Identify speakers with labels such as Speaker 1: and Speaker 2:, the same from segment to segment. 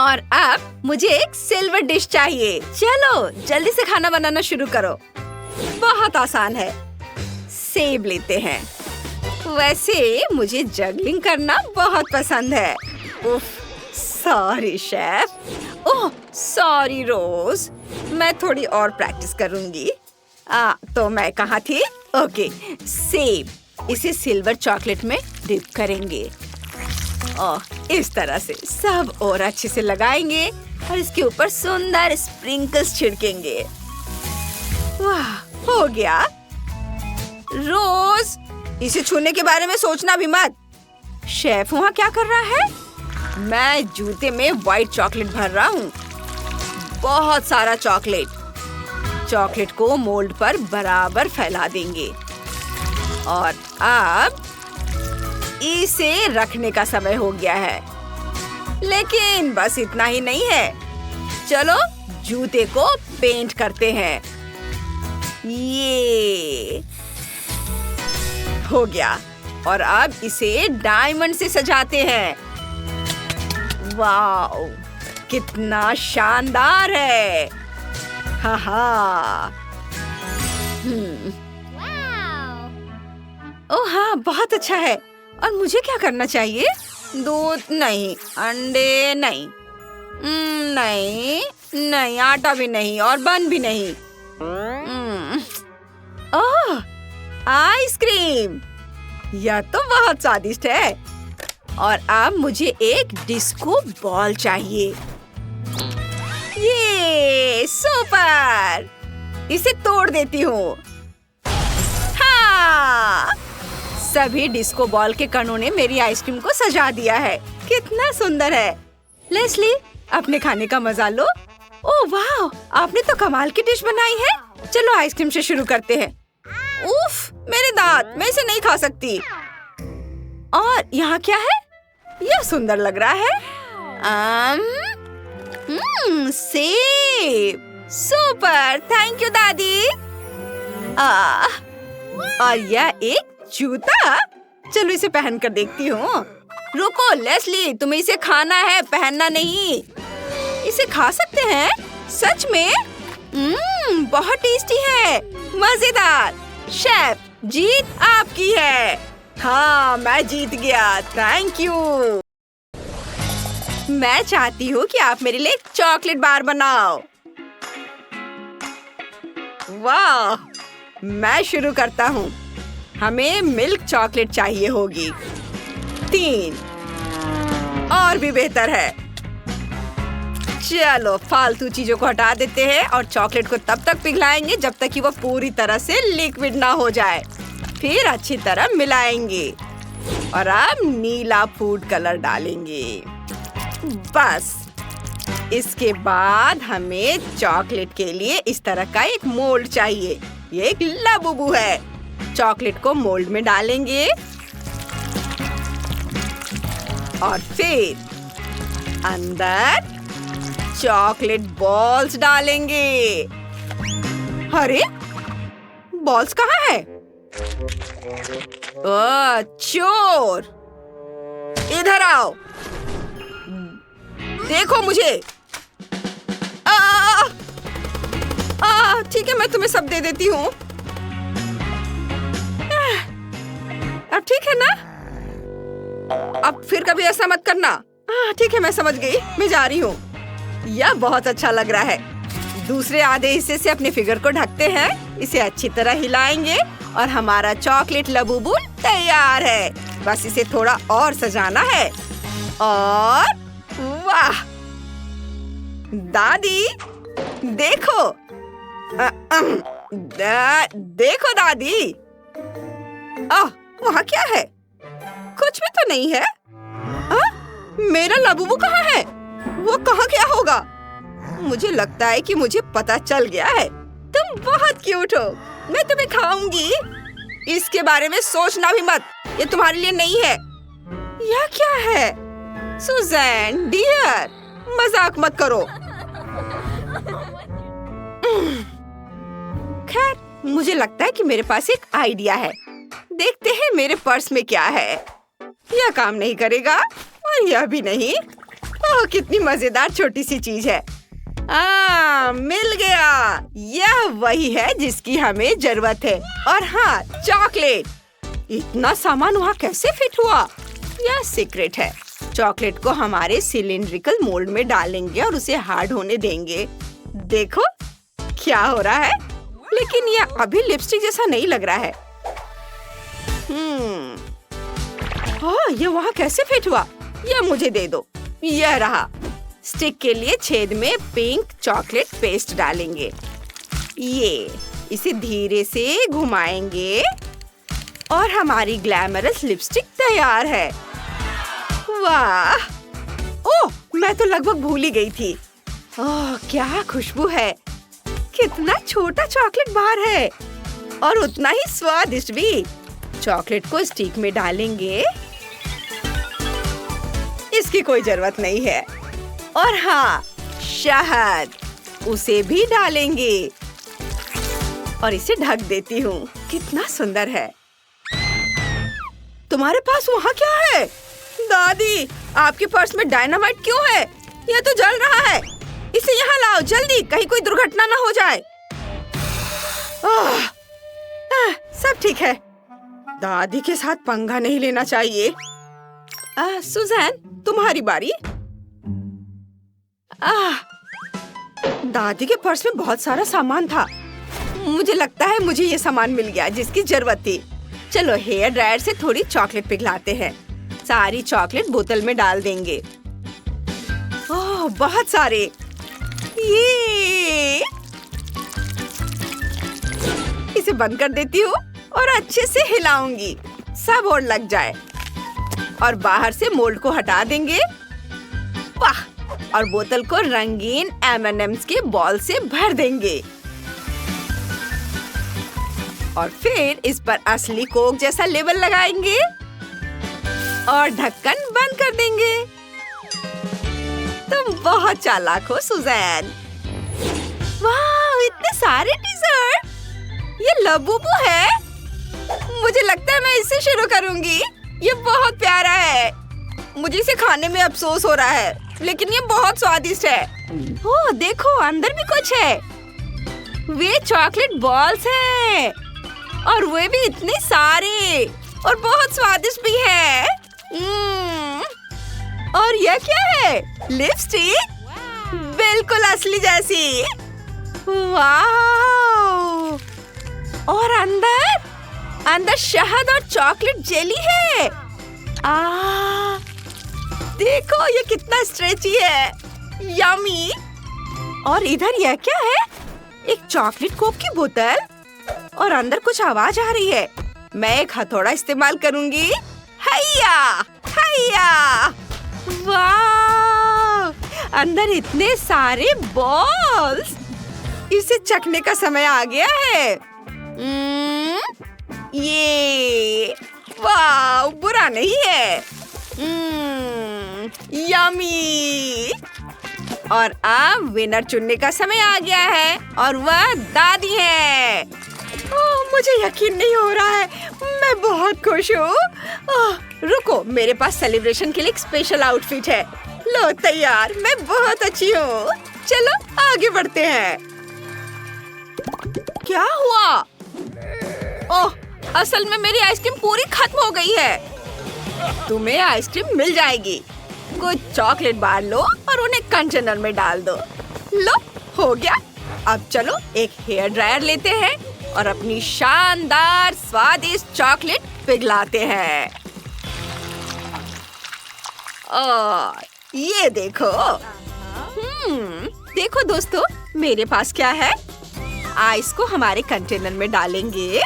Speaker 1: और अब मुझे एक सिल्वर डिश चाहिए। चलो जल्दी से खाना बनाना शुरू करो। बहुत आसान है। सेब लेते हैं। वैसे मुझे जगलिंग करना बहुत पसंद है। उफ, सॉरी शेफ। ओह सॉरी रोज, मैं थोड़ी और प्रैक्टिस करूंगी। तो मैं कहाँ थी? ओके, सेब। इसे सिल्वर चॉकलेट में डिप करेंगे। इस तरह से सब और अच्छे से लगाएंगे और इसके ऊपर सुंदर स्प्रिंकल्स छिड़केंगे। वाह, हो गया। रोज, इसे छूने के बारे में सोचना भी मत। शेफ वहाँ क्या कर रहा है? मैं जूते में व्हाइट चॉकलेट भर रहा हूँ। बहुत सारा चॉकलेट। चॉकलेट को मोल्ड पर बराबर फैला देंगे और अब इसे रखने का समय हो गया है। लेकिन बस इतना ही नहीं है। चलो जूते को पेंट करते हैं। ये हो गया और अब इसे डायमंड से सजाते हैं। वाओ, कितना शानदार है। हाँ। ओह हाँ, बहुत अच्छा है। और मुझे क्या करना चाहिए? दूध नहीं, अंडे नहीं, नहीं नहीं, आटा भी नहीं और बन भी नहीं। ओह, आइसक्रीम। यह तो बहुत स्वादिष्ट है। और अब मुझे एक डिस्को बॉल चाहिए। ये सुपर। इसे तोड़ देती हूँ। हाँ, सभी डिस्को बॉल के कणों ने मेरी आइसक्रीम को सजा दिया है। कितना सुंदर है। लेस्ली, अपने खाने का मजा लो। ओह वाह, आपने तो कमाल की डिश बनाई है। चलो आइसक्रीम से शुरू करते हैं। उफ, मेरे दांत, मैं इसे नहीं खा सकती। और यहाँ क्या है? यह सुंदर लग रहा है। सेब। सुपर, थैंक यू दादी। और यह एक जूता। चलो इसे पहन कर देखती हूँ। रुको लेस्ली, तुम्हें इसे खाना है, पहनना नहीं। इसे खा सकते हैं? सच में? बहुत टेस्टी है, मजेदार। शेफ, जीत आपकी है। हाँ, मैं जीत गया। Thank you. मैं चाहती हूँ कि आप मेरे लिए चॉकलेट बार बनाओ। वाह, मैं शुरू करता हूँ। हमें मिल्क चॉकलेट चाहिए होगी। 3 और भी बेहतर है। चलो फालतू चीजों को हटा देते हैं और चॉकलेट को तब तक पिघलाएंगे जब तक कि वो पूरी तरह से लिक्विड ना हो जाए। फिर अच्छी तरह मिलाएंगे और अब नीला फूड कलर डालेंगे। बस इसके बाद हमें चॉकलेट के लिए इस तरह का एक मोल्ड चाहिए। ये एक लाबूबू है। चॉकलेट को मोल्ड में डालेंगे और फिर अंदर चॉकलेट बॉल्स डालेंगे। अरे बॉल्स कहाँ है? ओह चोर, इधर आओ, देखो मुझे। ठीक है, मैं तुम्हें सब दे देती हूँ। अब ठीक है ना? अब फिर कभी ऐसा मत करना। ठीक है, मैं समझ गई, मैं जा रही हूँ। यह बहुत अच्छा लग रहा है। दूसरे आधे हिस्से से अपने फिगर को ढकते हैं। इसे अच्छी तरह हिलाएंगे और हमारा चॉकलेट लबूबू तैयार है। बस इसे थोड़ा और सजाना है। और वाह दादी, देखो। देखो दादी। वहाँ क्या है? कुछ भी तो नहीं है। मेरा लबूबू कहाँ है? वो कहाँ गया होगा? मुझे लगता है कि मुझे पता चल गया है। तुम बहुत क्यूट हो, मैं तुम्हें खाऊंगी। इसके बारे में सोचना भी मत, ये तुम्हारे लिए नहीं है। यह क्या है? सुजैन डियर, मजाक मत करो। खैर, मुझे लगता है कि मेरे पास एक आइडिया है। देखते हैं मेरे पर्स में क्या है। यह काम नहीं करेगा और यह भी नहीं। ओह, कितनी मजेदार छोटी सी चीज है। मिल गया। यह वही है जिसकी हमें जरूरत है। और हाँ, चॉकलेट। इतना सामान वहाँ कैसे फिट हुआ? यह सीक्रेट है। चॉकलेट को हमारे सिलिंड्रिकल मोल्ड में डालेंगे और उसे हार्ड होने देंगे। देखो क्या हो रहा है। लेकिन यह अभी लिपस्टिक जैसा नहीं लग रहा है। यह वहाँ कैसे फिट हुआ? यह मुझे दे दो। यह रहा। स्टिक के लिए छेद में पिंक चॉकलेट पेस्ट डालेंगे। इसे धीरे से घुमाएंगे और हमारी ग्लैमरस लिपस्टिक तैयार है। वाह! ओह, मैं तो लगभग भूल ही गई थी। ओह, क्या खुशबू है। कितना छोटा चॉकलेट बार है और उतना ही स्वादिष्ट भी। चॉकलेट को स्टिक में डालेंगे। इसकी कोई जरूरत नहीं है। और हाँ, शहद, उसे भी डालेंगे और इसे ढक देती हूँ। कितना सुंदर है। तुम्हारे पास वहाँ क्या है? दादी, आपके पर्स में डायनामाइट क्यों है? यह तो जल रहा है। इसे यहाँ लाओ जल्दी, कहीं कोई दुर्घटना ना हो जाए। सब ठीक है। दादी के साथ पंगा नहीं लेना चाहिए। सुजैन, तुम्हारी बारी। दादी के पर्स में बहुत सारा सामान था। मुझे लगता है मुझे ये सामान मिल गया जिसकी जरूरत थी। चलो हेयर ड्रायर से थोड़ी चॉकलेट पिघलाते हैं। सारी चॉकलेट बोतल में डाल देंगे। ओह, बहुत सारे। ये इसे बंद कर देती हूँ और अच्छे से हिलाऊंगी, सब और लग जाए। और बाहर से मोल्ड को हटा देंगे। वाह! और बोतल को रंगीन M&M's के बॉल से भर देंगे। और फिर इस पर असली कोक जैसा लेबल लगाएंगे और ढक्कन बंद कर देंगे। तुम बहुत चालाक हो सुजैन। वाह, इतने सारे डिजर्ट। ये लबूबू है। मुझे लगता है मैं इससे शुरू करूंगी। ये बहुत प्यारा है। मुझे इसे खाने में अफसोस हो रहा है, लेकिन ये बहुत स्वादिष्ट है। ओह, देखो अंदर भी कुछ है। वे चॉकलेट बॉल्स हैं और वे भी इतने सारे और बहुत स्वादिष्ट भी है। और यह क्या है? लिपस्टिक, बिल्कुल असली जैसी। वाह! और अंदर शहद और चॉकलेट जेली है। देखो ये कितना स्ट्रेची है। यम्मी। और इधर यह क्या है? एक चॉकलेट कोक की बोतल और अंदर कुछ आवाज आ रही है। मैं एक हथौड़ा इस्तेमाल करूंगी। हैया हैया। वाह! अंदर इतने सारे बॉल्स। इसे चखने का समय आ गया है। ये वाह, बुरा नहीं है। यम्मी। और अब विनर चुनने का समय आ गया है और वह दादी है। ओह, मुझे यकीन नहीं हो रहा है। मैं बहुत खुश हूँ। रुको, मेरे पास सेलिब्रेशन के लिए एक स्पेशल आउटफिट है। लो तैयार, मैं बहुत अच्छी हूँ। चलो आगे बढ़ते हैं। क्या हुआ? ओह, असल में मेरी आइसक्रीम पूरी खत्म हो गई है। तुम्हें आइसक्रीम मिल जाएगी। कुछ चॉकलेट बार लो और उन्हें कंटेनर में डाल दो। लो, हो गया। अब चलो एक हेयर ड्रायर लेते हैं और अपनी शानदार स्वादिष्ट चॉकलेट पिघलाते हैं। और ये देखो। देखो दोस्तों, मेरे पास क्या है। आइस को हमारे कंटेनर में डालेंगे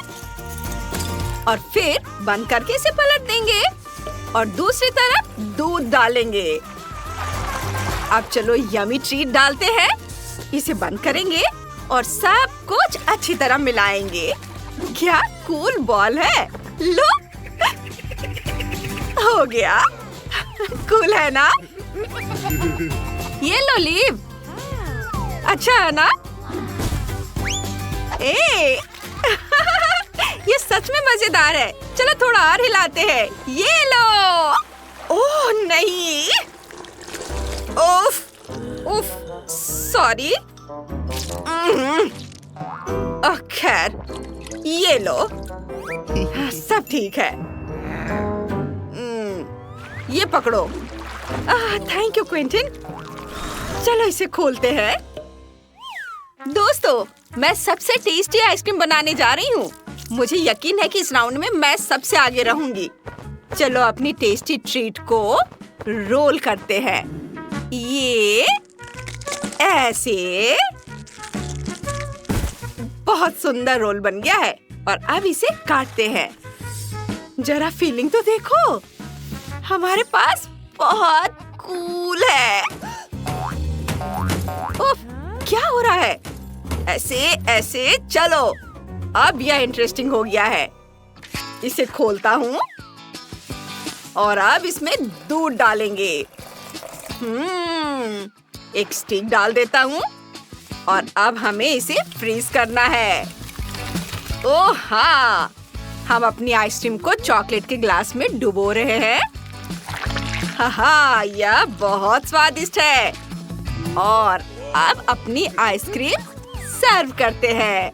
Speaker 1: और फिर बंद करके इसे पलट देंगे और दूसरी तरफ दूध डालेंगे। अब चलो यम्मी ट्रीट डालते हैं। इसे बंद करेंगे और सब कुछ अच्छी तरह मिलाएंगे। क्या कूल बॉल है। लो, हो गया। कूल है ना? ये लो लीव। अच्छा है ना? ये सच में मजेदार है। चलो थोड़ा और हिलाते हैं। ये लो। ओह नहीं। उफ, उफ, सॉरी। खैर, ये लो। सब ठीक है। ये पकड़ो। Thank you Quinton. चलो इसे खोलते हैं। दोस्तों, मैं सबसे टेस्टी आइसक्रीम बनाने जा रही हूँ। मुझे यकीन है कि इस राउंड में मैं सबसे आगे रहूंगी। चलो अपनी टेस्टी ट्रीट को रोल करते हैं। ये ऐसे बहुत सुंदर रोल बन गया है और अब इसे काटते हैं। जरा फीलिंग तो देखो, हमारे पास बहुत कूल है। उफ, क्या हो रहा है? ऐसे ऐसे चलो। अब यह इंटरेस्टिंग हो गया है। इसे खोलता हूँ और अब इसमें दूध डालेंगे। एक स्टिक डाल देता हूँ और अब हमें इसे फ्रीज करना है। ओह हाँ, हम अपनी आइसक्रीम को चॉकलेट के ग्लास में डुबो रहे हैं। हाँ, यह बहुत स्वादिष्ट है। और अब अपनी आइसक्रीम सर्व करते हैं।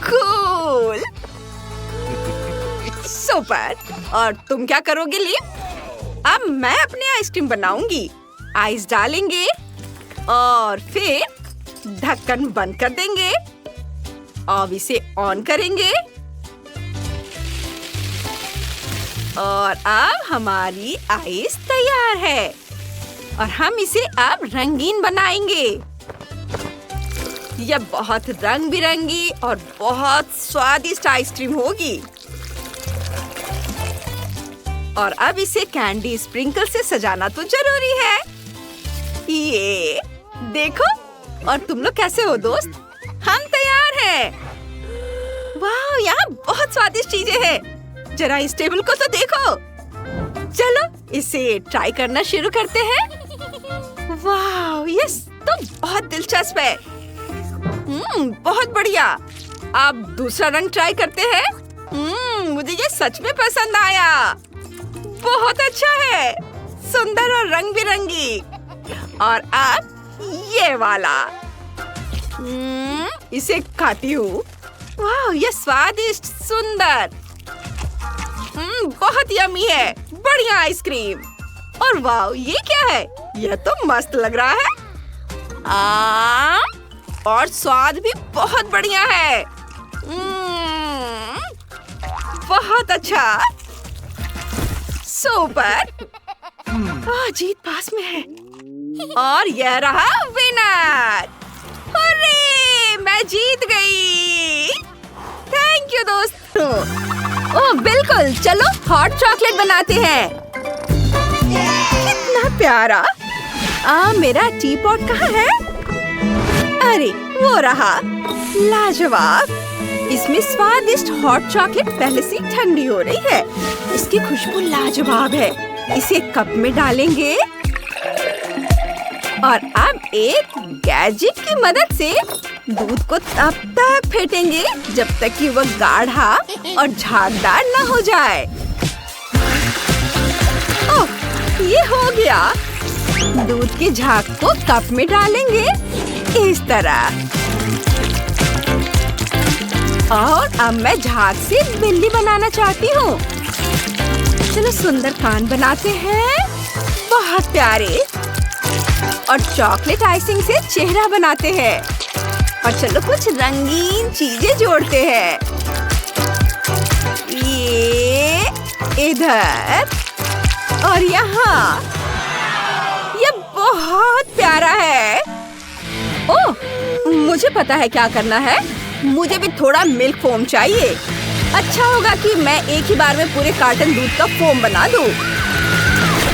Speaker 1: Cool, super. और तुम क्या करोगे लीव? अब मैं अपनी आइसक्रीम बनाऊंगी। आइस डालेंगे और फिर ढक्कन बंद कर देंगे। अब इसे ऑन करेंगे और अब हमारी आइस तैयार है और हम इसे अब रंगीन बनाएंगे। यह बहुत रंग बिरंगी और बहुत स्वादिष्ट आइसक्रीम होगी। और अब इसे कैंडी स्प्रिंकल से सजाना तो जरूरी है। ये देखो, और तुम लोग कैसे हो दोस्त? हम तैयार हैं। वाह, यहाँ बहुत स्वादिष्ट चीजें हैं। जरा इस टेबल को तो देखो। चलो इसे ट्राई करना शुरू करते हैं। वाह, ये तो बहुत दिलचस्प है। बहुत बढ़िया। अब दूसरा रंग ट्राई करते हैं। मुझे ये सच में पसंद आया। बहुत अच्छा है, सुंदर और रंग बिरंगी। और अब ये वाला। इसे खाती हूँ। वाह, ये स्वादिष्ट, सुंदर, बहुत यम्मी है। बढ़िया आइसक्रीम। और वाह, ये क्या है? यह तो मस्त लग रहा है। और स्वाद भी बहुत बढ़िया है। बहुत अच्छा, सुपर। जीत पास में है। और यह रहा विनर। हुर्रे, मैं जीत गई। थैंक यू दोस्तों। ओह बिल्कुल, चलो हॉट चॉकलेट बनाते हैं। कितना प्यारा। मेरा टी पॉट कहाँ है? अरे वो रहा, लाजवाब। इसमें स्वादिष्ट हॉट चॉकलेट पहले से ठंडी हो रही है। इसकी खुशबू लाजवाब है। इसे कप में डालेंगे और अब एक गैजेट की मदद से दूध को तब तक फेंटेंगे जब तक कि वह गाढ़ा और झागदार न हो जाए। ओह, ये हो गया। दूध के झाग को कप में डालेंगे इस तरह। और अब मैं झाग से बिल्ली बनाना चाहती हूँ। चलो सुंदर कान बनाते हैं, बहुत प्यारे। और चॉकलेट आइसिंग से चेहरा बनाते हैं। और चलो कुछ रंगीन चीजें जोड़ते हैं। ये इधर और यहाँ। ये बहुत प्यारा है। ओह, मुझे पता है क्या करना है। मुझे भी थोड़ा मिल्क फोम चाहिए। अच्छा होगा कि मैं एक ही बार में पूरे कार्टन दूध का फोम बना दूं।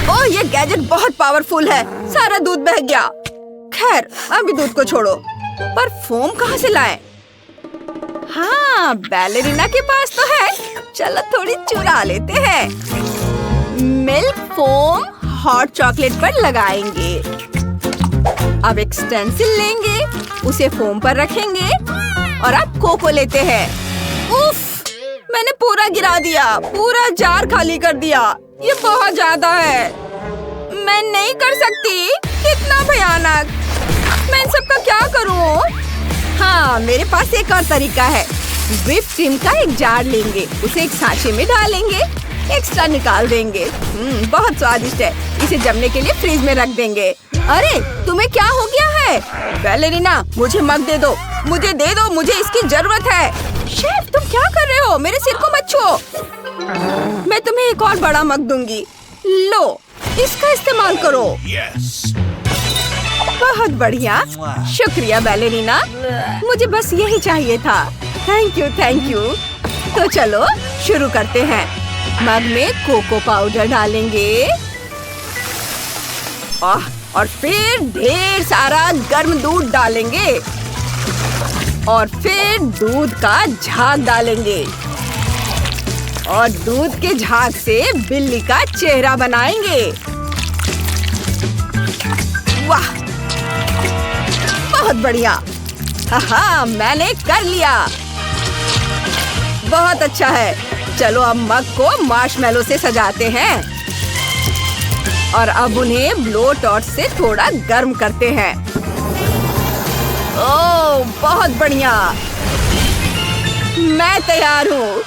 Speaker 1: ओह, ये गैजेट बहुत पावरफुल है। सारा दूध बह गया। खैर, अभी दूध को छोड़ो। पर फोम कहाँ से लाएं? हाँ, बैलेरिना के पास तो है। चलो थोड़ी चुरा लेते हैं। मिल्क फोम हॉट चॉकलेट पर लगाएंगे। अब एक स्टेंसिल लेंगे, उसे फोम पर रखेंगे और अब कोको लेते हैं। उफ, मैंने पूरा गिरा दिया। पूरा जार खाली कर दिया। ये बहुत ज्यादा है। मैं नहीं कर सकती। कितना भयानक। मैं इन सब का क्या करूं? हाँ, मेरे पास एक और तरीका है। व्हिप क्रीम का एक जार लेंगे, उसे एक सांचे में डालेंगे, एक्स्ट्रा निकाल देंगे। बहुत स्वादिष्ट है। इसे जमने के लिए फ्रिज में रख देंगे। अरे तुम्हें क्या हो गया है? बैलेरिना, मुझे मग दे दो। मुझे दे दो, मुझे इसकी जरूरत है। शेफ, तुम क्या कर रहे हो? मेरे सिर को मत छुओ। मैं तुम्हें एक और बड़ा मग दूंगी। लो, इसका इस्तेमाल करो। बहुत बढ़िया। शुक्रिया बैलेरिना, मुझे बस यही चाहिए था। Thank you, thank you. तो चलो शुरू करते हैं। मग में कोको पाउडर डालेंगे और फिर ढेर सारा गर्म दूध डालेंगे और फिर दूध का झाग डालेंगे और दूध के झाग से बिल्ली का चेहरा बनाएंगे। वाह, बहुत बढ़िया। हाँ, मैंने कर लिया। बहुत अच्छा है। चलो अब मग को मार्शमेलो से सजाते हैं और अब उन्हें ब्लो टॉर्च से थोड़ा गर्म करते हैं। ओह, बहुत बढ़िया। मैं तैयार हूँ।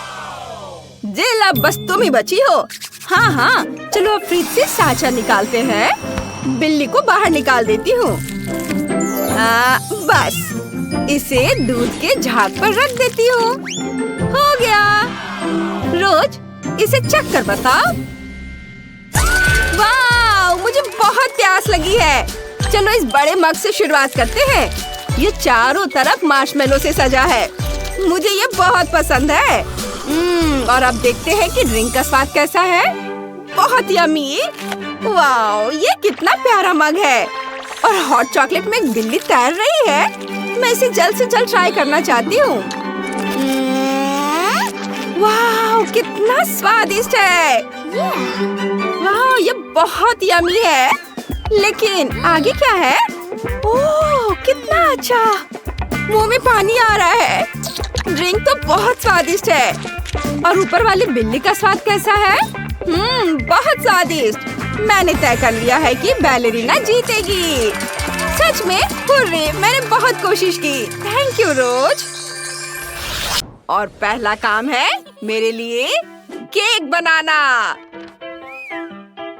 Speaker 1: जिल, अब बस तुम ही बची हो। हाँ हाँ, चलो अब फ्रिज से सांचा निकालते हैं। बिल्ली को बाहर निकाल देती हूँ। बस इसे दूध के झाग पर रख देती हूँ। हो गया। रोज, इसे चख कर बताओ। वाह, मुझे बहुत प्यास लगी है। चलो इस बड़े मग से शुरुआत करते हैं। ये चारों तरफ मार्शमेलो से सजा है। मुझे ये बहुत पसंद है। और अब देखते हैं कि ड्रिंक का स्वाद कैसा है। बहुत यम्मी। वाह, ये कितना प्यारा मग है और हॉट चॉकलेट में एक बिल्ली तैर रही है। मैं इसे जल्द से जल्द ट्राई करना चाहती हूँ। वाह, कितना स्वादिष्ट है। वाह, ये बहुत यम्मी है। लेकिन आगे क्या है? ओह, कितना अच्छा। मुंह में पानी आ रहा है। ड्रिंक तो बहुत स्वादिष्ट है। और ऊपर वाली बिल्ली का स्वाद कैसा है? बहुत स्वादिष्ट। मैंने तय कर लिया है कि बैलेरिना जीतेगी। सच में? हुर्रे, मैंने बहुत कोशिश की। थैंक यू रोज। और पहला काम है मेरे लिए केक बनाना।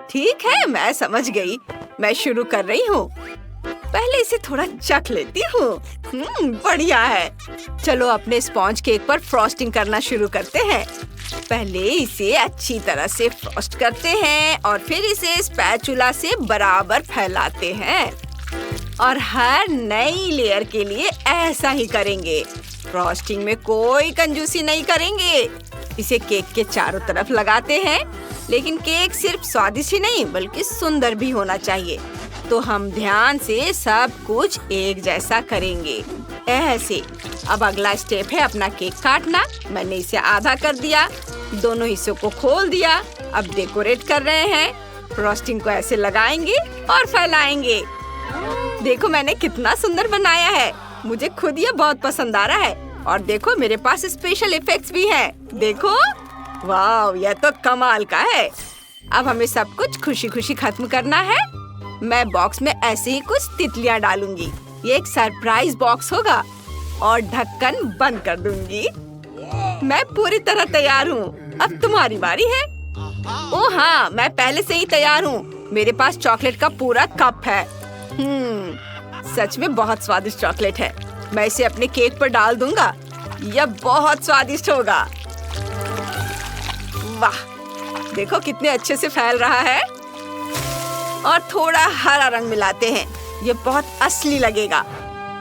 Speaker 1: ठीक है, मैं समझ गई। मैं शुरू कर रही हूँ। पहले इसे थोड़ा चख लेती हूँ। बढ़िया है। चलो अपने स्पॉन्ज केक पर फ्रॉस्टिंग करना शुरू करते हैं। पहले इसे अच्छी तरह से फ्रॉस्ट करते हैं और फिर इसे स्पैचुला से बराबर फैलाते हैं और हर नई लेयर के लिए ऐसा ही करेंगे। फ्रॉस्टिंग में कोई कंजूसी नहीं करेंगे। इसे केक के चारों तरफ लगाते हैं, लेकिन केक सिर्फ स्वादिष्ट ही नहीं बल्कि सुंदर भी होना चाहिए। तो हम ध्यान से सब कुछ एक जैसा करेंगे, ऐसे। अब अगला स्टेप है अपना केक काटना। मैंने इसे आधा कर दिया, दोनों हिस्सों को खोल दिया। अब डेकोरेट कर रहे हैं। फ्रॉस्टिंग को ऐसे लगाएंगे और फैलाएंगे। देखो मैंने कितना सुंदर बनाया है। मुझे खुद ये बहुत पसंद आ रहा है। और देखो मेरे पास स्पेशल इफेक्ट्स भी हैं। देखो, वाह, यह तो कमाल का है। अब हमें सब कुछ खुशी खुशी खत्म करना है। मैं बॉक्स में ऐसे ही कुछ तितलियां डालूंगी। ये एक सरप्राइज बॉक्स होगा और ढक्कन बंद कर दूंगी। मैं पूरी तरह तैयार हूँ। अब तुम्हारी बारी है। ओह हाँ, मैं पहले से ही तैयार हूँ। मेरे पास चॉकलेट का पूरा कप है। सच में बहुत स्वादिष्ट चॉकलेट है। मैं इसे अपने केक पर डाल दूंगा। यह बहुत स्वादिष्ट होगा। वाह, देखो कितने अच्छे से फैल रहा है। और थोड़ा हरा रंग मिलाते हैं। ये बहुत असली लगेगा।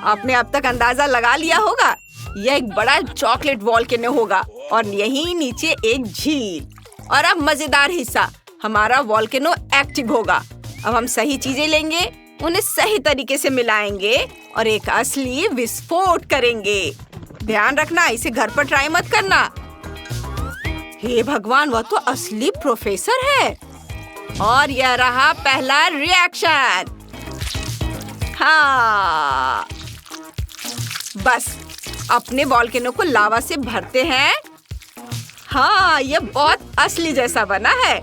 Speaker 1: आपने अब तक अंदाजा लगा लिया होगा। यह एक बड़ा चॉकलेट वॉल्केनो होगा और यहीं नीचे एक झील। और अब मजेदार हिस्सा, हमारा वॉल्केनो एक्टिव होगा। अब हम सही चीजें लेंगे, उन्हें सही तरीके से मिलाएंगे और एक असली विस्फोट करेंगे। ध्यान रखना, इसे घर पर ट्राई मत करना। हे भगवान, वह तो असली प्रोफेसर है। और यह रहा पहला रिएक्शन। हाँ, बस अपने वॉल्केनो को लावा से भरते हैं। हाँ, यह बहुत असली जैसा बना है।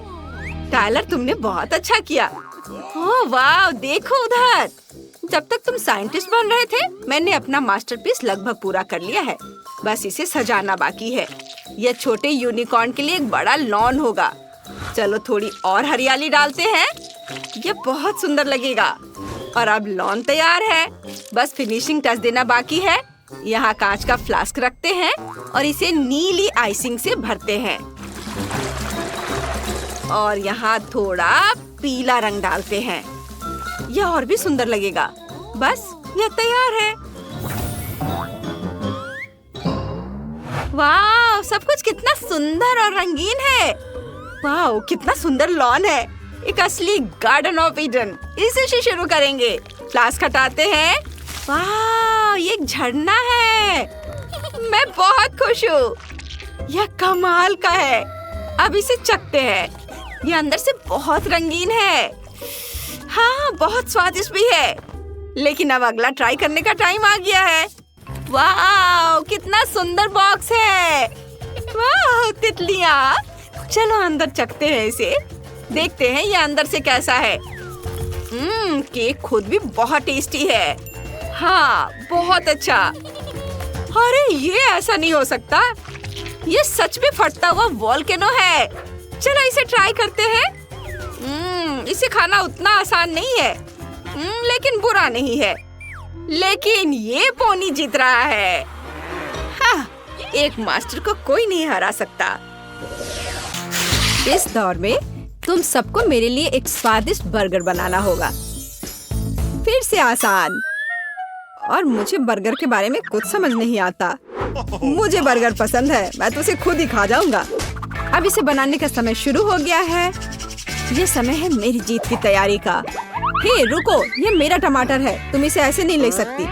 Speaker 1: टायलर, तुमने बहुत अच्छा किया। ओह वाह, देखो उधर। जब तक तुम साइंटिस्ट बन रहे थे, मैंने अपना मास्टरपीस लगभग पूरा कर लिया है। बस इसे सजाना बाकी है। यह छोटे यूनिकॉर्न के लिए एक बड़ा लॉन होगा। चलो थोड़ी और हरियाली डालते हैं। यह बहुत सुंदर लगेगा। और अब लॉन तैयार है। बस फिनिशिंग टच देना बाकी है। यहाँ कांच का फ्लास्क रखते हैं और इसे नीली आइसिंग से भरते हैं। और यहाँ थोड़ा पीला रंग डालते हैं। यह और भी सुंदर लगेगा। बस यह तैयार है। वाह, सब कुछ कितना सुंदर और रंगीन है। वाह, कितना सुंदर लॉन है। एक असली गार्डन ऑफ ईडन। इसे से शुरू करेंगे। फ्लास्क हटाते हैं। वाह, ये एक झरना है। मैं बहुत खुश हूँ। यह कमाल का है। अब इसे चखते हैं। यह अंदर से बहुत रंगीन है। हाँ, बहुत स्वादिष्ट भी है। लेकिन अब अगला ट्राई करने का टाइम आ गया है। वाह, कितना सुंदर बॉक्स है। वाह, तितलियाँ। चलो अंदर चखते हैं इसे। देखते हैं ये अंदर से कैसा है। केक खुद भी बहुत टेस्टी है। हाँ, बहुत अच्छा। अरे ये ऐसा नहीं हो सकता। ये सच में फटता हुआ वोल्केनो है। चलो इसे ट्राई करते हैं। इसे खाना उतना आसान नहीं है, लेकिन बुरा नहीं है। लेकिन ये पोनी जीत रहा है। हाँ, एक मास्टर को कोई नहीं हरा सकता। इस दौर में तुम सबको मेरे लिए एक स्वादिष्ट बर्गर बनाना होगा। फिर से आसान। और मुझे बर्गर के बारे में कुछ समझ नहीं आता। मुझे बर्गर पसंद है। मैं तो उसे खुद ही खा जाऊंगा। अब इसे बनाने का समय शुरू हो गया है। ये समय है मेरी जीत की तैयारी का। हे रुको, ये मेरा टमाटर है। तुम इसे ऐसे नहीं ले सकती।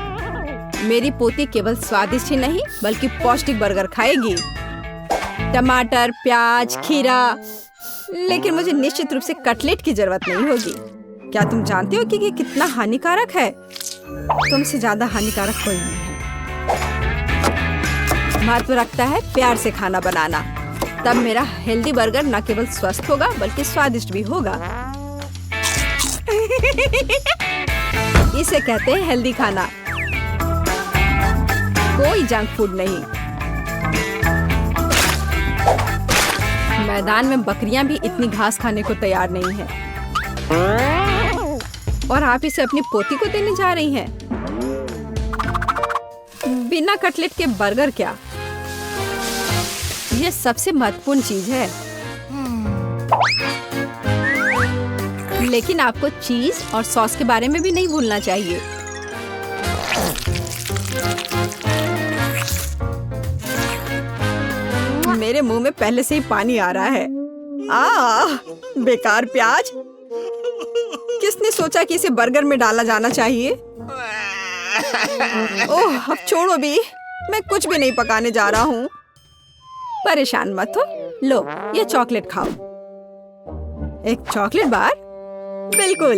Speaker 1: मेरी पोती केवल स्वादिष्ट ही नहीं बल्कि पौष्टिक बर्गर खाएगी। टमाटर, प्याज, खीरा। लेकिन मुझे निश्चित रूप से कटलेट की जरूरत नहीं होगी। क्या तुम जानते हो कि ये कितना हानिकारक है? तुमसे ज्यादा हानिकारक कोई नहीं है। महत्व रखता है प्यार से खाना बनाना। तब मेरा हेल्दी बर्गर न केवल स्वस्थ होगा बल्कि स्वादिष्ट भी होगा। इसे कहते हैं हेल्दी खाना, कोई जंक फूड नहीं। मैदान में बकरियां भी इतनी घास खाने को तैयार नहीं हैं। और आप इसे अपनी पोती को देने जा रही हैं। बिना कटलेट के बर्गर क्या? यह सबसे महत्वपूर्ण चीज है। लेकिन आपको चीज और सॉस के बारे में भी नहीं भूलना चाहिए। मेरे मुंह में पहले से ही पानी आ रहा है। बेकार प्याज। किसने सोचा कि इसे बर्गर में डाला जाना चाहिए? ओह, अब छोड़ो भी। मैं कुछ भी नहीं पकाने जा रहा हूँ। परेशान मत हो। लो, ये चॉकलेट खाओ। एक चॉकलेट बार? बिल्कुल,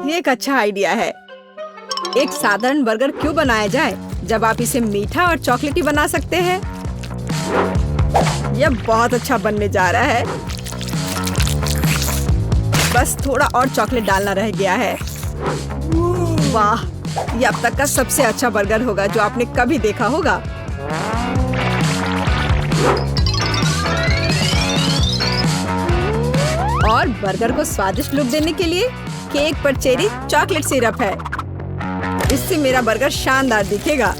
Speaker 1: ये एक अच्छा आइडिया है। एक साधारण बर्गर क्यों बनाया जाए जब आप इसे मीठा और चॉकलेटी बना सकते हैं? यह बहुत अच्छा बनने जा रहा है। बस थोड़ा और चॉकलेट डालना रह गया है। वाह, ये अब तक का सबसे अच्छा बर्गर होगा जो आपने कभी देखा होगा। और बर्गर को स्वादिष्ट लुक देने के लिए केक पर चेरी चॉकलेट सिरप है। इससे मेरा बर्गर शानदार दिखेगा।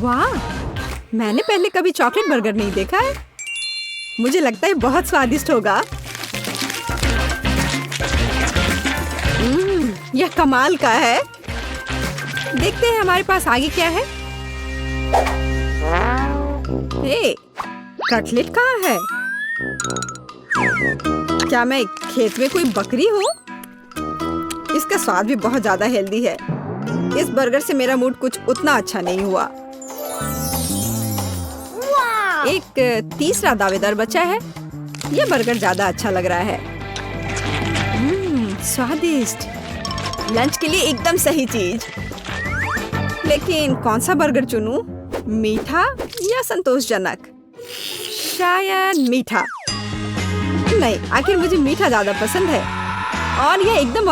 Speaker 1: वाह, मैंने पहले कभी चॉकलेट बर्गर नहीं देखा है। मुझे लगता है बहुत स्वादिष्ट होगा। यह कमाल का है। देखते हैं हमारे पास आगे क्या है। हे, कटलेट कहाँ है? क्या मैं खेत में कोई बकरी हूँ? इसका स्वाद भी बहुत ज्यादा हेल्दी है। इस बर्गर से मेरा मूड कुछ उतना अच्छा नहीं हुआ। एक तीसरा दावेदार बचा है। यह बर्गर ज्यादा अच्छा लग रहा है। स्वादिष्ट। लंच के लिए एकदम सही चीज। लेकिन कौन सा बर्गर चुनूं? मीठा या संतोषजनक? शायद मीठा। नहीं, आखिर मुझे मीठा ज्यादा पसंद है और ये एकदम